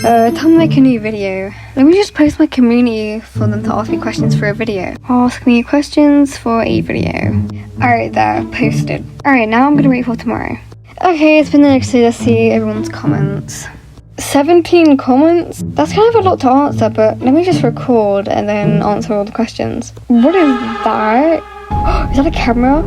Tell me to make a new video. Let me just post my community for them to ask me questions for a video. Ask me questions for a video. Alright, there, posted. Alright, now I'm gonna wait for tomorrow. Okay, it's been the next day. Let's see everyone's comments. 17 comments? That's kind of a lot to answer, but let me just record and then answer all the questions. What is that? Is that a camera?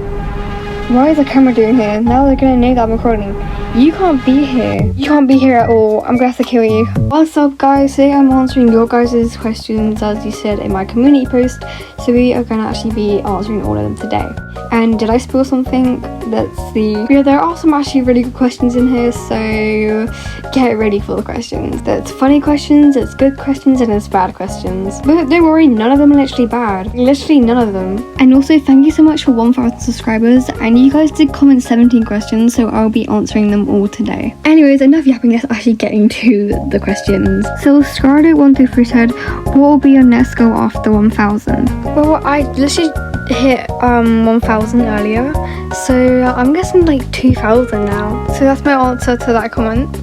Why is the camera doing here? Now they're gonna know that I'm recording. You can't be here. You can't be here at all. I'm gonna have to kill you. What's up, guys? Today I'm answering your guys' questions as you said in my community post. So we are gonna actually be answering all of them today. And did I spill something? Let's see. Yeah, there are some actually really good questions in here, so get ready for the questions. There's funny questions, there's good questions, and there's bad questions. But don't worry, none of them are literally bad. Literally none of them. And also, thank you so much for 1,000 subscribers. And you guys did comment 17 questions, so I'll be answering them all today. Anyways, enough yapping, let's actually getting to the questions. So Scarlet123 said, what will be your next goal after 1,000? Well, I literally hit 1,000 earlier, so I'm guessing like 2,000 now. So that's my answer to that comment.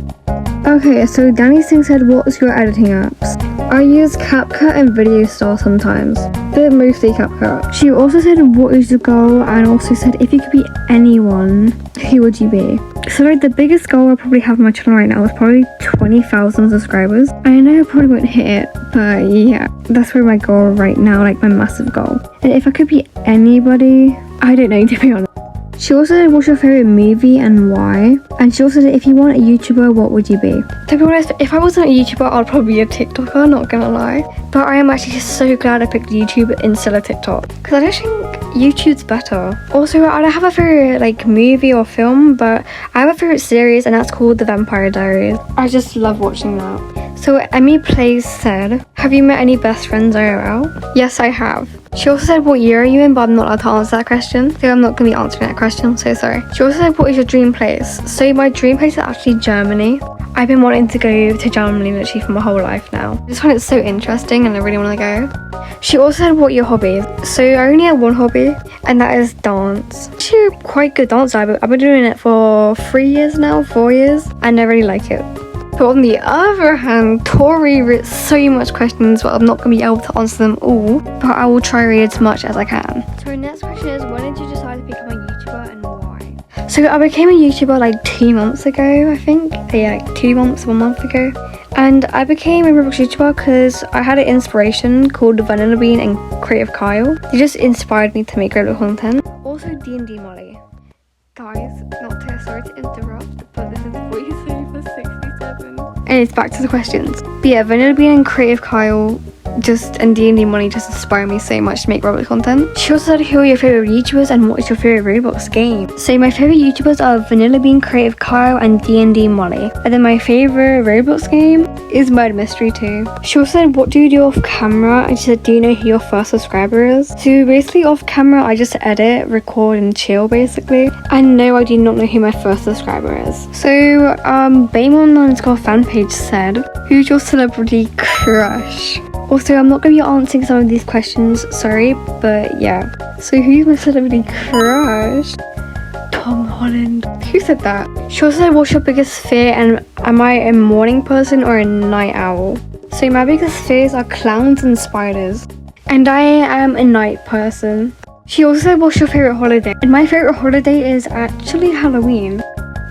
Okay, so Danny Singh said, what's your editing apps? I use CapCut and VideoStar sometimes, but mostly CapCut. She also said, what is your goal? And also said, if you could be anyone, who would you be? So like the biggest goal I probably have on my channel right now is probably 20,000 subscribers. I know I probably won't hit it, but yeah, that's probably my goal right now, like my massive goal. And if I could be anybody, I don't know, to be honest. She also said, what's your favourite movie and why? And she also said, if you weren't a YouTuber, what would you be? To be honest, if I wasn't a YouTuber, I'd probably be a TikToker, not gonna lie. But I am actually so glad I picked YouTube instead of TikTok, because I just think YouTube's better. Also, I don't have a favourite like movie or film, but I have a favourite series, and that's called The Vampire Diaries. I just love watching that. So Emmy Plays said, have you met any best friends IRL? Yes, I have. She also said, what year are you in? But I'm not allowed to answer that question, so I'm not going to be answering that question. I'm so sorry. She also said, what is your dream place? So my dream place is actually Germany. I've been wanting to go to Germany literally for my whole life now. I just find it so interesting and I really want to go. She also said, what are your hobbies? So I only have one hobby, and that is dance. I'm actually a quite good dancer. I've been doing it for 3 years now, 4 years, and I really like it. But on the other hand, Tori wrote so much questions, but I'm not going to be able to answer them all, but I will try to read as much as I can. So our next question is, when did you decide to become a YouTuber and why? So I became a YouTuber like 2 months ago, I think. Yeah, like 2 months, 1 month ago. And I became a Roblox YouTuber because I had an inspiration called Vanilla Bean and Creative Kyle. They just inspired me to make Roblox content. Also D&D Molly. Guys, sorry to interrupt, but this is voiceover 67. And it's back to the questions. But yeah, Vanilla Bean and Creative Kyle and D&D Money just inspire me so much to make Roblox content. She also said, who are your favourite YouTubers and what is your favourite Roblox game? So my favourite YouTubers are Vanilla Bean, Creative Kyle and D&D Molly. And then my favourite Roblox game is Murder Mystery 2. She also said, what do you do off camera? And she said, do you know who your first subscriber is? So basically off camera, I just edit, record and chill basically. And no, I do not know who my first subscriber is. So Baymon_ fan page said, who's your celebrity crush? Also, I'm not going to be answering some of these questions, sorry, but yeah. So who's my celebrity crush? Tom Holland. Who said that? She also said, what's your biggest fear and am I a morning person or a night owl? So my biggest fears are clowns and spiders. And I am a night person. She also said, what's your favourite holiday? And my favourite holiday is actually Halloween.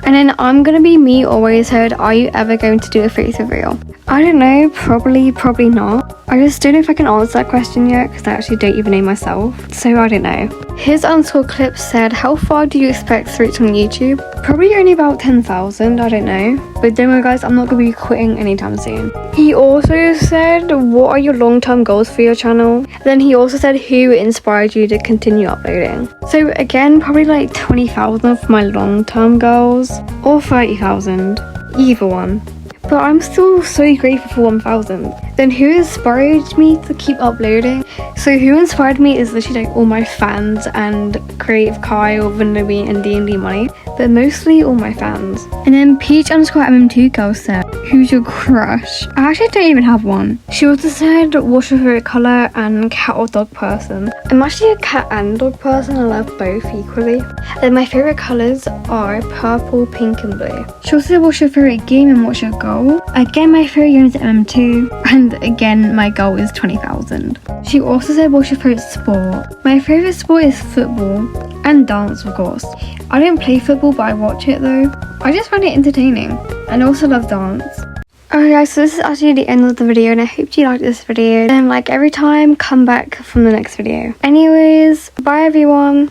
And then I'm gonna be me always heard, are you ever going to do a face reveal? I don't know, probably not. I just don't know if I can answer that question yet because I actually don't even know myself. So I don't know. His _clip said, how far do you expect to reach on YouTube? Probably only about 10,000, I don't know. But don't worry guys, I'm not going to be quitting anytime soon. He also said, what are your long-term goals for your channel? Then he also said, who inspired you to continue uploading? So again, probably like 20,000 for my long-term goals or 30,000, either one. But I'm still so grateful for 1,000. Then who inspired me to keep uploading? So who inspired me is literally like all my fans and Creative Kyle, Vanilla Bean and D&D Money. But mostly all my fans. And then Peach_MM2 girl said, who's your crush? I actually don't even have one. She also said, what's your favourite colour and cat or dog person? I'm actually a cat and dog person. I love both equally. And my favourite colours are purple, pink and blue. She also said, what's your favourite game and what's your goal? Again, my favourite game is MM2. And again, my goal is 20,000. She also said, what's your favourite sport? My favourite sport is football and dance, of course. I don't play football, but I watch it though. I just find it entertaining and I also love dance. Alright guys, so this is actually the end of the video and I hope you liked this video. And like every time, come back from the next video. Anyways, bye everyone.